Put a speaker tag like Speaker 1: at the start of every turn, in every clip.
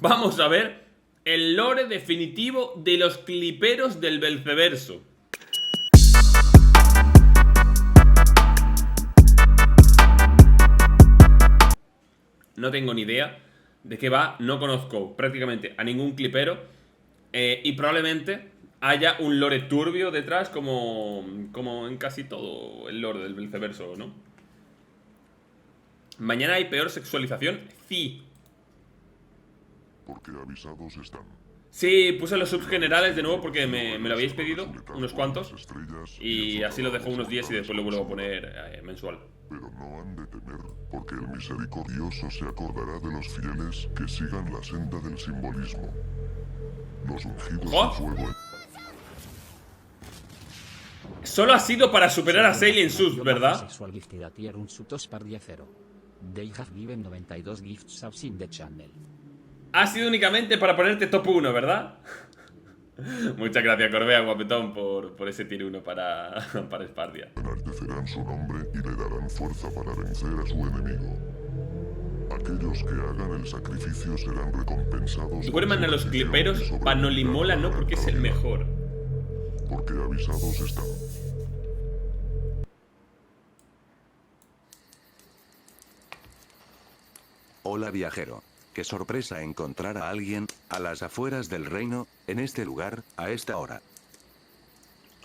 Speaker 1: Vamos a ver el lore definitivo de los cliperos del Belceverso. No tengo ni idea de qué va, no conozco prácticamente a ningún clipero y probablemente haya un lore turbio detrás como en casi todo el lore del Belceverso, ¿no? Mañana hay peor sexualización, sí.
Speaker 2: Porque avisados están.
Speaker 1: Sí, puse los subs generales de nuevo porque me lo habéis pedido, unos cuantos. Y así lo dejo unos días y después lo vuelvo a poner mensual.
Speaker 2: Pero no han de temer, porque el misericordioso se acordará de los fieles que sigan la senda del simbolismo. Los ungidos de fuego.
Speaker 1: Solo ha sido para superar a Saley en subs, ¿verdad?
Speaker 3: Sexual gifted a tier un subtos par 10-0. They have given 92 gifts subs in the channel.
Speaker 1: Ha sido únicamente para ponerte top 1, ¿verdad? Muchas gracias, Corbea, guapetón, por ese tier 1 para Spardia.
Speaker 2: Enaltecerán su nombre y le darán fuerza para vencer a su enemigo. Aquellos que hagan el sacrificio serán recompensados.
Speaker 1: Duerman a los cliperos, Panolimola no, porque es el mejor.
Speaker 2: Porque avisados están.
Speaker 4: Hola viajero. Qué sorpresa encontrar a alguien, a las afueras del reino, en este lugar, a esta hora.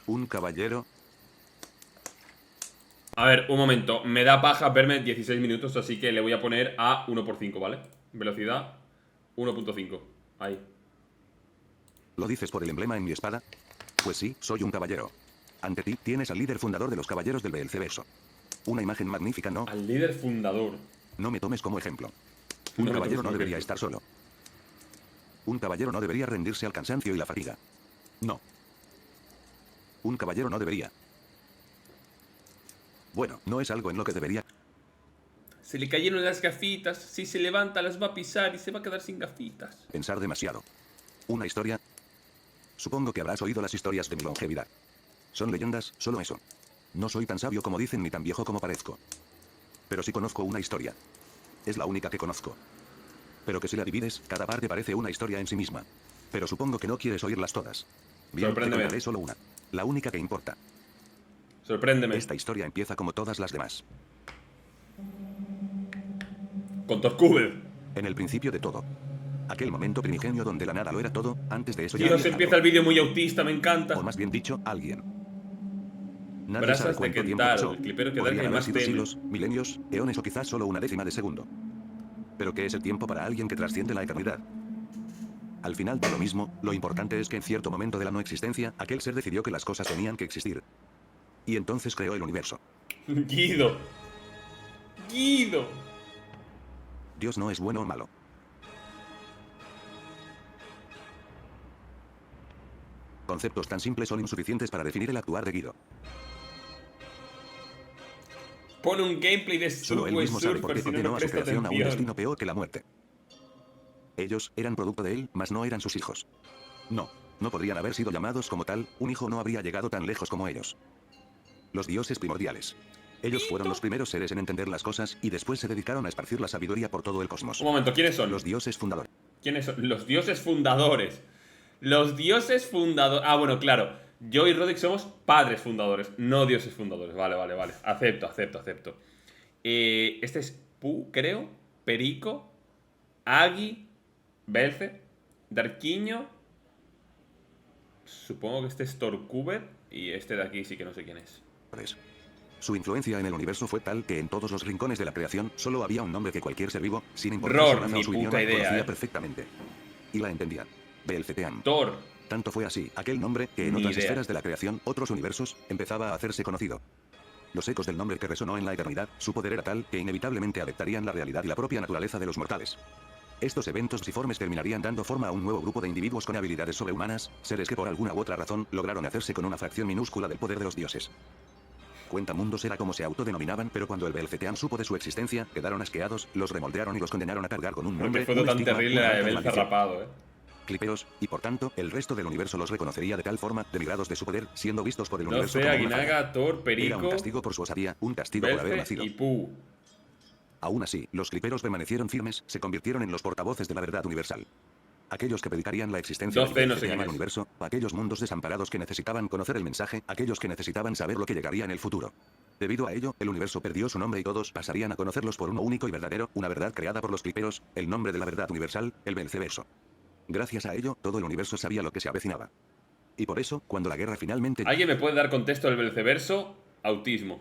Speaker 4: ¿Un caballero?
Speaker 1: A ver, un momento. Me da paja verme 16 minutos, así que le voy a poner a 1/5, ¿vale? Velocidad 1.5. Ahí.
Speaker 4: ¿Lo dices por el emblema en mi espada? Pues sí, soy un caballero. Ante ti tienes al líder fundador de los caballeros del Belceverso. Una imagen magnífica, ¿no?
Speaker 1: Al líder fundador.
Speaker 4: No me tomes como ejemplo. Un caballero no debería estar solo. Un caballero no debería rendirse al cansancio y la fatiga. No. Un caballero no debería. Bueno, no es algo en lo que debería.
Speaker 1: Se le cayeron las gafitas. Si se levanta las va a pisar y se va a quedar sin gafitas.
Speaker 4: Pensar demasiado. Una historia. Supongo que habrás oído las historias de mi longevidad. Son leyendas, solo eso. No soy tan sabio como dicen ni tan viejo como parezco. Pero sí conozco una historia. Es la única que conozco. Pero que si la divides, cada parte parece una historia en sí misma. Pero supongo que no quieres oírlas todas. Bien, te contaré solo una. La única que importa.
Speaker 1: Sorpréndeme.
Speaker 4: Esta historia empieza como todas las demás.
Speaker 1: Con Torcubel.
Speaker 4: En el principio de todo. Aquel momento primigenio donde la nada lo era todo, antes de eso ya
Speaker 1: Dios,
Speaker 4: había
Speaker 1: empieza
Speaker 4: algo.
Speaker 1: el vídeo muy autista, me encanta.
Speaker 4: O más bien dicho, alguien. Nadie
Speaker 1: Brasas
Speaker 4: sabe
Speaker 1: de
Speaker 4: cuánto tiempo
Speaker 1: Kentaro,
Speaker 4: pasó.
Speaker 1: el clipero que da
Speaker 4: Podrían
Speaker 1: que
Speaker 4: haber
Speaker 1: más
Speaker 4: sido
Speaker 1: teme.
Speaker 4: siglos, milenios, eones o quizás solo una décima de segundo. Pero ¿qué es el tiempo para alguien que trasciende la eternidad? Al final de lo mismo, lo importante es que en cierto momento de la no existencia, aquel ser decidió que las cosas tenían que existir. Y entonces creó el universo.
Speaker 1: Guido. Guido.
Speaker 4: Dios no es bueno o malo. Conceptos tan simples son insuficientes para definir el actuar de Guido.
Speaker 1: Pone un gameplay de
Speaker 4: Solo él
Speaker 1: Subway
Speaker 4: mismo sabe por
Speaker 1: Surfer
Speaker 4: qué
Speaker 1: si no
Speaker 4: condenó
Speaker 1: me
Speaker 4: a su
Speaker 1: presta
Speaker 4: creación a un
Speaker 1: atención.
Speaker 4: destino peor que la muerte. Ellos eran producto de él, mas no eran sus hijos. No, no podrían haber sido llamados como tal, un hijo no habría llegado tan lejos como ellos. Los dioses primordiales. Ellos fueron los primeros seres en entender las cosas y después se dedicaron a esparcir la sabiduría por todo el cosmos.
Speaker 1: Un momento, ¿quiénes son?
Speaker 4: Los dioses fundadores.
Speaker 1: ¿Quiénes son? Los dioses fundadores. Los dioses fundadores. Ah, bueno, claro. Yo y Roderick somos padres fundadores, no dioses fundadores. Vale, vale, vale. Acepto. Este es Pu, creo. Perico. Agi. Belce. Darquiño. Supongo que este es Torcuber. Y este de aquí sí que no sé quién es.
Speaker 4: Su influencia en el universo fue tal que en todos los rincones de la creación solo había un nombre que cualquier ser vivo, sin importar su raza
Speaker 1: ni
Speaker 4: o su
Speaker 1: puta
Speaker 4: idioma,
Speaker 1: idea,
Speaker 4: conocía perfectamente. Y la entendía. Belceteam.
Speaker 1: Thor.
Speaker 4: Tanto fue así, aquel nombre, que en
Speaker 1: Ni
Speaker 4: otras
Speaker 1: idea.
Speaker 4: esferas de la creación, otros universos, empezaba a hacerse conocido. Los ecos del nombre que resonó en la eternidad, su poder era tal, que inevitablemente adaptarían la realidad y la propia naturaleza de los mortales. Estos eventos psiformes terminarían dando forma a un nuevo grupo de individuos con habilidades sobrehumanas, seres que por alguna u otra razón, lograron hacerse con una fracción minúscula del poder de los dioses. Cuentamundos era como se autodenominaban, pero cuando el Belceteam supo de su existencia, quedaron asqueados, los remoldearon y los condenaron a cargar con un nombre,
Speaker 1: Porque fue
Speaker 4: un
Speaker 1: tan
Speaker 4: estigma,
Speaker 1: terrible
Speaker 4: una
Speaker 1: la de
Speaker 4: marca de
Speaker 1: Belce
Speaker 4: maldición.
Speaker 1: rapado,
Speaker 4: Clipeos, y por tanto, el resto del universo los reconocería de tal forma, denigrados de su poder, siendo vistos por el
Speaker 1: No
Speaker 4: universo
Speaker 1: sé,
Speaker 4: como una
Speaker 1: Aguinaga,
Speaker 4: falla.
Speaker 1: Thor,
Speaker 4: Era
Speaker 1: Perico,
Speaker 4: un castigo por su osadía, un castigo por haber
Speaker 1: Belce
Speaker 4: nacido.
Speaker 1: y Pu.
Speaker 4: Aún así, los cliperos permanecieron firmes, se convirtieron en los portavoces de la verdad universal. Aquellos que predicarían la existencia
Speaker 1: 12 no sé
Speaker 4: del
Speaker 1: quién es.
Speaker 4: universo, aquellos mundos desamparados que necesitaban conocer el mensaje, aquellos que necesitaban saber lo que llegaría en el futuro. Debido a ello, el universo perdió su nombre y todos pasarían a conocerlos por uno único y verdadero, una verdad creada por los cliperos, el nombre de la verdad universal, el Belceverso. Gracias a ello, todo el universo sabía lo que se avecinaba. Y por eso, cuando la guerra finalmente
Speaker 1: ¿Alguien me puede dar contexto del Belceverso? Autismo.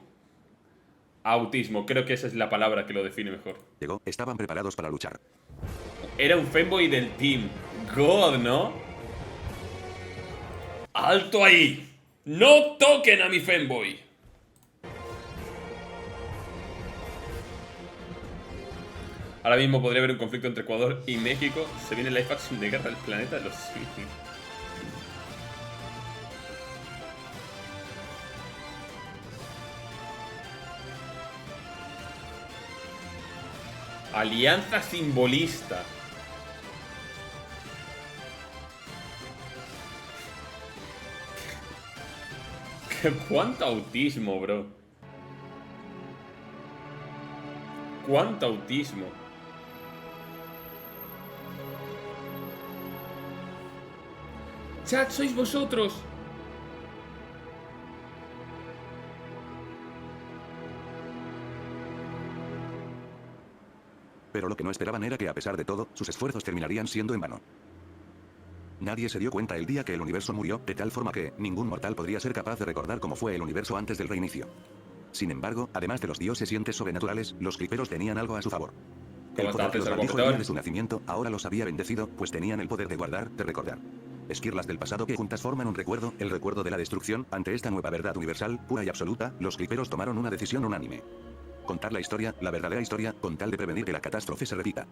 Speaker 1: Autismo, creo que esa es la palabra que lo define mejor.
Speaker 4: llegó, estaban preparados para luchar.
Speaker 1: Era un fanboy del team. God, ¿no? ¡Alto ahí! ¡No toquen a mi fanboy! Ahora mismo podría haber un conflicto entre Ecuador y México. Se viene live action de Guerra del Planeta de los Simios. Alianza simbolista. ¿Cuánto autismo, bro? ¿Cuánto autismo? Chat, sois vosotros.
Speaker 4: Pero lo que no esperaban era que a pesar de todo, sus esfuerzos terminarían siendo en vano. Nadie se dio cuenta el día que el universo murió, de tal forma que ningún mortal podría ser capaz de recordar cómo fue el universo antes del reinicio. Sin embargo, además de los dioses y entes sobrenaturales, los cliperos tenían algo a su favor. El poder que los maldijo el día de su nacimiento ahora los había bendecido, pues tenían el poder de guardar, de recordar. Esquirlas del pasado que juntas forman un recuerdo, el recuerdo de la destrucción. Ante esta nueva verdad universal, pura y absoluta, los cliperos tomaron una decisión unánime. Contar la historia, la verdadera historia, con tal de prevenir que la catástrofe se repita.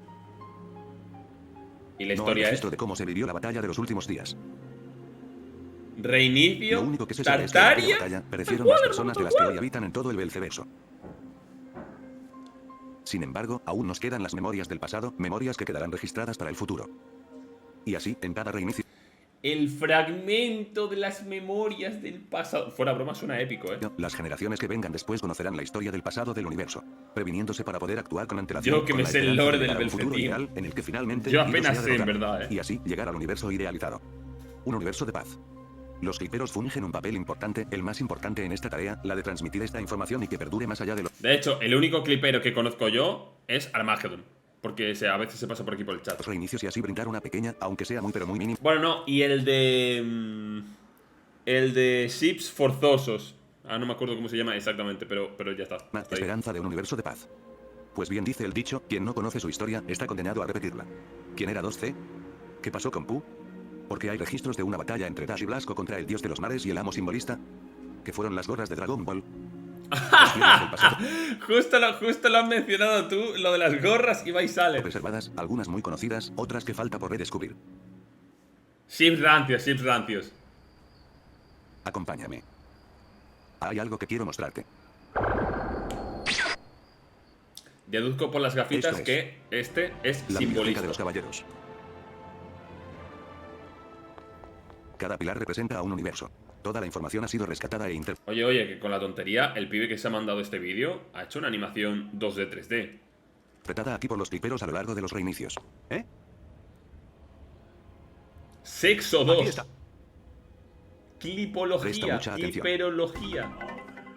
Speaker 1: Y la
Speaker 4: No hay
Speaker 1: historia es
Speaker 4: registro de cómo se vivió la batalla de los últimos días.
Speaker 1: reinicio,
Speaker 4: Lo único que se sabe es que en aquella
Speaker 1: Tartaria.
Speaker 4: batalla perecieron más personas de las que hoy habitan en todo el Belceverso. Sin embargo, aún nos quedan las memorias del pasado, memorias que quedarán registradas para el futuro. Y así, en cada reinicio,
Speaker 1: El fragmento de las memorias del pasado. Fuera broma, suena épico, ¿eh?
Speaker 4: las generaciones que vengan después conocerán la historia del pasado del universo, previniéndose para poder actuar con antelación.
Speaker 1: Yo que
Speaker 4: con
Speaker 1: me
Speaker 4: la
Speaker 1: sé el
Speaker 4: esperanza
Speaker 1: lore
Speaker 4: de
Speaker 1: del
Speaker 4: llegar a un futuro
Speaker 1: Belcetín.
Speaker 4: ideal en el que finalmente
Speaker 1: Yo
Speaker 4: Ido
Speaker 1: apenas
Speaker 4: sea
Speaker 1: sé, en
Speaker 4: derrotado,
Speaker 1: verdad,
Speaker 4: y así llegar al universo idealizado. Un universo de paz. Los cliperos fungen un papel importante, el más importante en esta tarea, la de transmitir esta información y que perdure más allá de lo...
Speaker 1: De hecho, el único clipero que conozco yo es Armageddon. Porque a veces se pasa por aquí por el chat.
Speaker 4: los reinicios y así brindar una pequeña, aunque sea muy pero muy mínima,
Speaker 1: Bueno, no, y el de... el de Ships Forzosos. Ah, no me acuerdo cómo se llama exactamente, pero ya está. Está ahí.
Speaker 4: esperanza de un universo de paz. Pues bien dice el dicho, quien no conoce su historia, está condenado a repetirla. ¿Quién era 2C? ¿Qué pasó con Pu? Porque hay registros de una batalla entre Dash y Blasco contra el dios de los mares y el amo simbolista, que fueron las gorras de Dragon Ball. Los dioses del pasado,
Speaker 1: Justo lo has mencionado tú, lo de las gorras y vais sale.
Speaker 4: reservadas, algunas muy conocidas, otras que falta por redescubrir.
Speaker 1: Ships rancios.
Speaker 4: Acompáñame. Hay algo que quiero mostrarte.
Speaker 1: Deduzco por las gafitas
Speaker 4: Esto es.
Speaker 1: que este es
Speaker 4: La biblioteca
Speaker 1: simbolista.
Speaker 4: de los caballeros. Cada pilar representa a un universo. Toda la información ha sido rescatada e interpretada.
Speaker 1: Oye, que con la tontería, el pibe que se ha mandado este vídeo ha hecho una animación 2D, 3D.
Speaker 4: Aquí por los cliperos a lo largo de los reinicios. ¿Eh?
Speaker 1: Sexo
Speaker 4: Aquí
Speaker 1: 2.
Speaker 4: está. Presta
Speaker 1: Clipología,
Speaker 4: mucha atención.
Speaker 1: cliperología.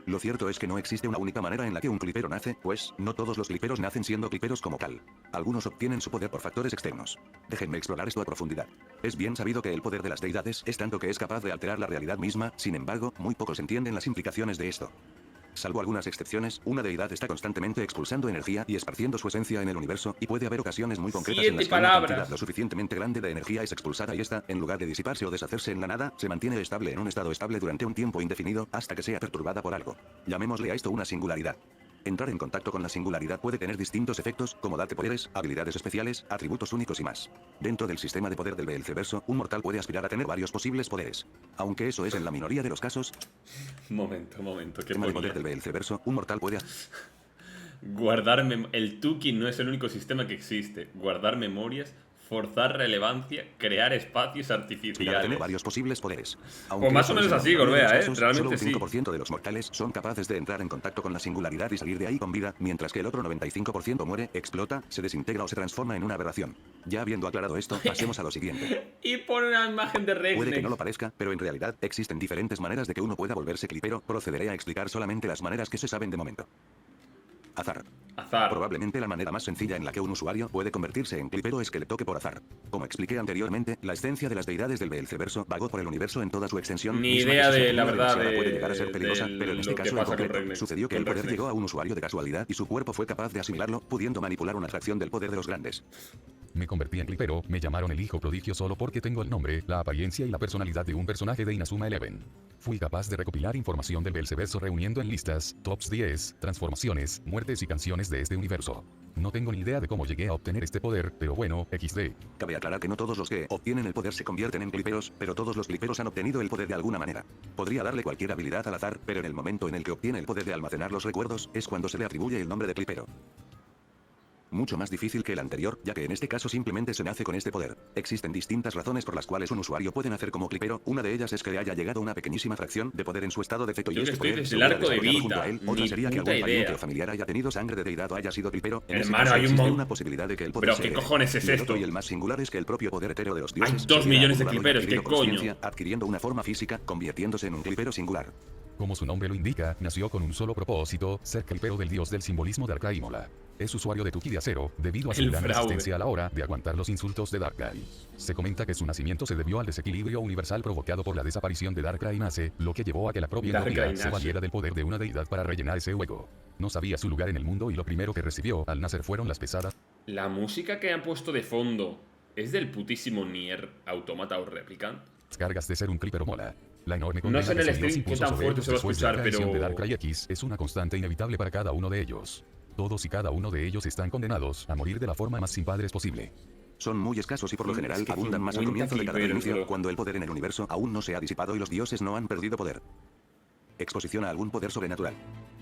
Speaker 4: Lo cierto es que no existe una única manera en la que un clipero nace, pues, no todos los cliperos nacen siendo cliperos como tal. Algunos obtienen su poder por factores externos. Déjenme explorar esto a profundidad. Es bien sabido que el poder de las deidades es tanto que es capaz de alterar la realidad misma, sin embargo, muy pocos entienden las implicaciones de esto. Salvo algunas excepciones, una deidad está constantemente expulsando energía y esparciendo su esencia en el universo, y puede haber ocasiones muy concretas en
Speaker 1: 7
Speaker 4: las que una
Speaker 1: palabras.
Speaker 4: cantidad lo suficientemente grande de energía es expulsada y esta, en lugar de disiparse o deshacerse en la nada, se mantiene estable en un estado estable durante un tiempo indefinido, hasta que sea perturbada por algo. Llamémosle a esto una singularidad. Entrar en contacto con la singularidad puede tener distintos efectos, como darte poderes, habilidades especiales, atributos únicos y más. Dentro del sistema de poder del Belceverso, un mortal puede aspirar a tener varios posibles poderes. Aunque eso es en la minoría de los casos,
Speaker 1: Momento, qué
Speaker 4: sistema de poder
Speaker 1: bonito.
Speaker 4: del Belceverso, un mortal puede
Speaker 1: Guardar el Tuki no es el único sistema que existe. Guardar memorias Forzar relevancia, crear espacios
Speaker 4: Y a
Speaker 1: artificiales.
Speaker 4: tener varios posibles poderes.
Speaker 1: Pues más o menos así, Gorbea,
Speaker 4: Solo
Speaker 1: realmente
Speaker 4: un
Speaker 1: sí.
Speaker 4: 5% de los mortales son capaces de entrar en contacto con la singularidad y salir de ahí con vida, mientras que el otro 95% muere, explota, se desintegra o se transforma en una aberración. Ya habiendo aclarado esto, pasemos a lo siguiente.
Speaker 1: Y pone una imagen de
Speaker 4: Puede que
Speaker 1: Rexnex.
Speaker 4: no lo parezca, pero en realidad existen diferentes maneras de que uno pueda volverse clipero. Procederé a explicar solamente las maneras que se saben de momento. Azar.
Speaker 1: Azar.
Speaker 4: Probablemente la manera más sencilla en la que un usuario puede convertirse en clipero es que le toque por azar. Como expliqué anteriormente, la esencia de las deidades del Belceverso vagó por el universo en toda su extensión.
Speaker 1: Ni
Speaker 4: misma
Speaker 1: idea
Speaker 4: que si
Speaker 1: de
Speaker 4: se
Speaker 1: la
Speaker 4: acumula
Speaker 1: verdad
Speaker 4: demasiada puede
Speaker 1: de-
Speaker 4: llegar a ser peligrosa,
Speaker 1: de
Speaker 4: pero en este
Speaker 1: lo que
Speaker 4: caso en
Speaker 1: pasa con
Speaker 4: concreto,
Speaker 1: Rexnex,
Speaker 4: sucedió que
Speaker 1: con
Speaker 4: el poder
Speaker 1: Rexnex.
Speaker 4: llegó a un usuario de casualidad y su cuerpo fue capaz de asimilarlo, pudiendo manipular una fracción del poder de los grandes.
Speaker 5: Me convertí en clipero, me llamaron el hijo prodigio solo porque tengo el nombre, la apariencia y la personalidad de un personaje de Inazuma Eleven. Fui capaz de recopilar información del Belceverso reuniendo en listas, tops 10, transformaciones, muertes y canciones de este universo. No tengo ni idea de cómo llegué a obtener este poder, pero bueno, XD.
Speaker 4: Cabe aclarar que no todos los que obtienen el poder se convierten en cliperos, pero todos los cliperos han obtenido el poder de alguna manera. Podría darle cualquier habilidad al azar, pero en el momento en el que obtiene el poder de almacenar los recuerdos, es cuando se le atribuye el nombre de clipero. Mucho más difícil que el anterior, ya que en este caso simplemente se nace con este poder. Existen distintas razones por las cuales un usuario puede nacer como clipero, una de ellas es que le haya llegado una pequeñísima fracción de poder en su estado de feto y
Speaker 1: Yo que
Speaker 4: este
Speaker 1: estoy
Speaker 4: poder
Speaker 1: desde
Speaker 4: se
Speaker 1: el
Speaker 4: hubiera
Speaker 1: arco de
Speaker 4: desarrollado
Speaker 1: Vita,
Speaker 4: junto a él. Otra
Speaker 1: ni
Speaker 4: sería que
Speaker 1: puta
Speaker 4: algún pariente
Speaker 1: idea.
Speaker 4: o familiar haya tenido sangre de deidad o haya sido clipero. En ese
Speaker 1: Hermano,
Speaker 4: caso
Speaker 1: hay un
Speaker 4: existe
Speaker 1: mon-
Speaker 4: una posibilidad de que el poder
Speaker 1: Pero
Speaker 4: se
Speaker 1: ¿qué
Speaker 4: herede.
Speaker 1: cojones es
Speaker 4: Y el
Speaker 1: esto?
Speaker 4: otro y el más singular es que el propio poder etéreo de los dioses
Speaker 1: 2
Speaker 4: se
Speaker 1: millones de
Speaker 4: hubiera acumulado y
Speaker 1: cliperos, ¿qué
Speaker 4: adquirido consciencia,
Speaker 1: coño?
Speaker 4: adquiriendo una forma física, convirtiéndose en un clipero singular.
Speaker 5: Como su nombre lo indica, nació con un solo propósito, ser clipero del dios del simbolismo de Darkrai Mola. Es usuario de Tuki de acero, debido a su
Speaker 1: El
Speaker 5: gran
Speaker 1: fraude.
Speaker 5: resistencia a la hora de aguantar los insultos de Darkrai. Se comenta que su nacimiento se debió al desequilibrio universal provocado por la desaparición de Darkrai Nace, lo que llevó a que la propia
Speaker 1: Darkrai
Speaker 5: entidad se
Speaker 1: Nace.
Speaker 5: valiera del poder de una deidad para rellenar ese hueco. No sabía su lugar en el mundo y lo primero que recibió al nacer fueron las pesadas
Speaker 1: La música que han puesto de fondo es del putísimo Nier Automata o Replicant.
Speaker 5: cargas de ser un clipero mola. La enorme
Speaker 1: No sé en
Speaker 5: condena
Speaker 1: el
Speaker 5: que su Dios
Speaker 1: stream qué
Speaker 5: impuso
Speaker 1: tan
Speaker 5: sobre
Speaker 1: fuerte
Speaker 5: ellos
Speaker 1: se va a
Speaker 5: después de la
Speaker 1: escuchar,
Speaker 5: traición
Speaker 1: pero-
Speaker 5: de Darkrai X es una constante inevitable para cada uno de ellos. Todos y cada uno de ellos están condenados a morir de la forma más sin padres posible.
Speaker 4: Son muy escasos y por lo
Speaker 1: Es
Speaker 4: general
Speaker 1: que
Speaker 4: abundan más al
Speaker 1: 50
Speaker 4: comienzo de cada
Speaker 1: cliperos,
Speaker 4: reinicio,
Speaker 1: bro.
Speaker 4: cuando el poder en el universo aún no se ha disipado y los dioses no han perdido poder. Exposición a algún poder sobrenatural.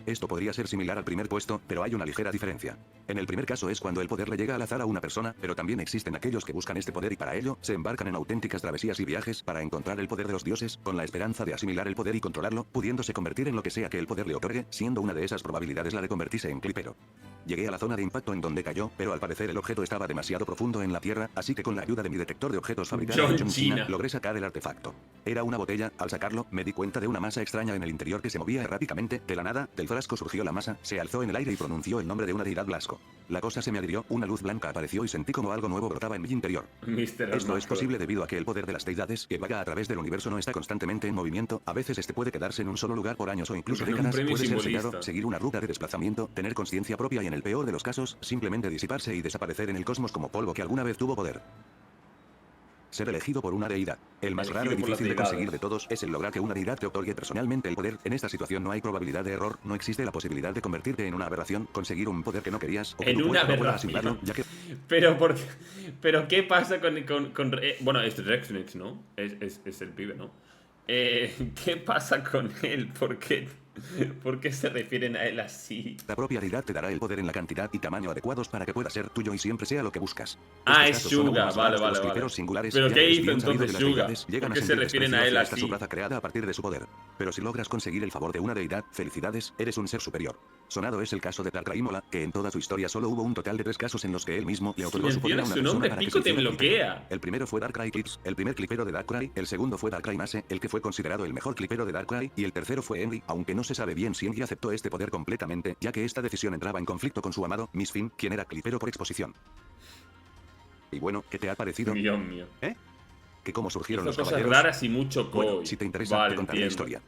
Speaker 4: Esto podría ser similar al primer puesto, pero hay una ligera diferencia. En el primer caso es cuando el poder le llega al azar a una persona, pero también existen aquellos que buscan este poder y para ello se embarcan en auténticas travesías y viajes para encontrar el poder de los dioses, con la esperanza de asimilar el poder y controlarlo, pudiéndose convertir en lo que sea que el poder le otorgue, siendo una de esas probabilidades la de convertirse en clipero. Llegué a la zona de impacto en donde cayó, pero al parecer el objeto estaba demasiado profundo en la tierra, así que con la ayuda de mi detector de objetos fabricado
Speaker 1: John
Speaker 4: en China,
Speaker 1: Cena.
Speaker 4: logré sacar el artefacto. Era una botella, al sacarlo, me di cuenta de una masa extraña en el interior que se movía erráticamente, de la nada, del frasco surgió la masa, se alzó en el aire y pronunció el nombre de una deidad Blasco. La cosa se me adhirió, una luz blanca apareció y sentí como algo nuevo brotaba en mi interior.
Speaker 1: Mr.
Speaker 4: Esto es
Speaker 1: Armasco.
Speaker 4: posible debido a que el poder de las deidades, que vaga a través del universo no está constantemente en movimiento, a veces este puede quedarse en un solo lugar por años o incluso
Speaker 1: Porque un
Speaker 4: décadas,
Speaker 1: premio
Speaker 4: puede ser
Speaker 1: simbolista.
Speaker 4: sellado, seguir una ruta de desplazamiento, tener conciencia propia y en el peor de los casos, simplemente disiparse y desaparecer en el cosmos como polvo que alguna vez tuvo poder. Ser elegido por una deidad. El más
Speaker 1: Elegido
Speaker 4: raro y
Speaker 1: por las
Speaker 4: difícil de
Speaker 1: deidades.
Speaker 4: conseguir de todos es el lograr que una deidad te otorgue personalmente el poder. En esta situación no hay probabilidad de error, no existe la posibilidad de convertirte en una aberración, conseguir un poder que no querías o que
Speaker 1: En
Speaker 4: tu
Speaker 1: una
Speaker 4: cuerpo no pueda
Speaker 1: aberración.
Speaker 4: asimilarlo, ya que
Speaker 1: Pero ¿qué pasa bueno, es Rexnex, ¿no? Es el pibe, ¿no? ¿Qué pasa con él? ¿Por qué se refieren a él así?
Speaker 4: la propia deidad te dará el poder en la cantidad y tamaño adecuados para que pueda ser tuyo y siempre sea lo que buscas.
Speaker 1: Ah,
Speaker 4: Estos
Speaker 1: es
Speaker 4: casos son
Speaker 1: Suga,
Speaker 4: algunos
Speaker 1: vale,
Speaker 4: raros de los
Speaker 1: vale, vale.
Speaker 4: cliperos singulares,
Speaker 1: ¿Pero
Speaker 4: ya
Speaker 1: qué
Speaker 4: que es
Speaker 1: hizo
Speaker 4: bien sabido
Speaker 1: entonces
Speaker 4: que las
Speaker 1: Suga?
Speaker 4: deidades llegan
Speaker 1: ¿Por
Speaker 4: a
Speaker 1: qué se
Speaker 4: sentir
Speaker 1: refieren a
Speaker 4: desprecio
Speaker 1: él
Speaker 4: hacia esta
Speaker 1: así?
Speaker 4: subraza creada a partir de su poder. Pero si logras conseguir el favor de una deidad, felicidades, eres un ser superior. Sonado es el caso de Darkrai Mola, que en toda su historia solo hubo un total de 3 casos en los que él mismo le
Speaker 1: Si
Speaker 4: otorgó su poder a
Speaker 1: mencionas
Speaker 4: una
Speaker 1: su
Speaker 4: persona
Speaker 1: nombre,
Speaker 4: para que
Speaker 1: Pico
Speaker 4: se
Speaker 1: te
Speaker 4: hiciera clipero.
Speaker 1: bloquea.
Speaker 4: El primero fue Darkrai Clips, el primer clipero de Darkrai, el segundo fue Darkrai Mace, el que fue considerado el mejor clipero de Darkrai, y el tercero fue Henry, aunque no se sabe bien si Henry aceptó este poder completamente, ya que esta decisión entraba en conflicto con su amado, Miss Finn, quien era clipero por exposición. Y bueno, ¿qué te ha parecido?
Speaker 1: Dios mío.
Speaker 4: ¿Que cómo surgieron
Speaker 1: Hizo
Speaker 4: los
Speaker 1: cosas
Speaker 4: caballeros?
Speaker 1: raras y mucho
Speaker 4: Bueno,
Speaker 1: coi.
Speaker 4: si te interesa,
Speaker 1: Vale,
Speaker 4: te contaré la
Speaker 1: entiendo.
Speaker 4: historia.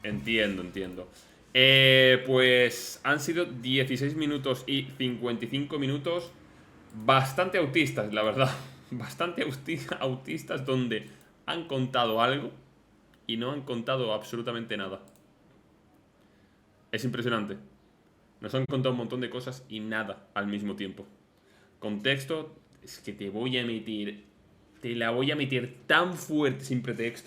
Speaker 1: Entiendo. Pues han sido 16 minutos y 55 minutos bastante autistas, la verdad. Bastante autistas donde han contado algo y no han contado absolutamente nada. Es impresionante. Nos han contado un montón de cosas y nada al mismo tiempo. Contexto, es que te la voy a meter tan fuerte sin pretexto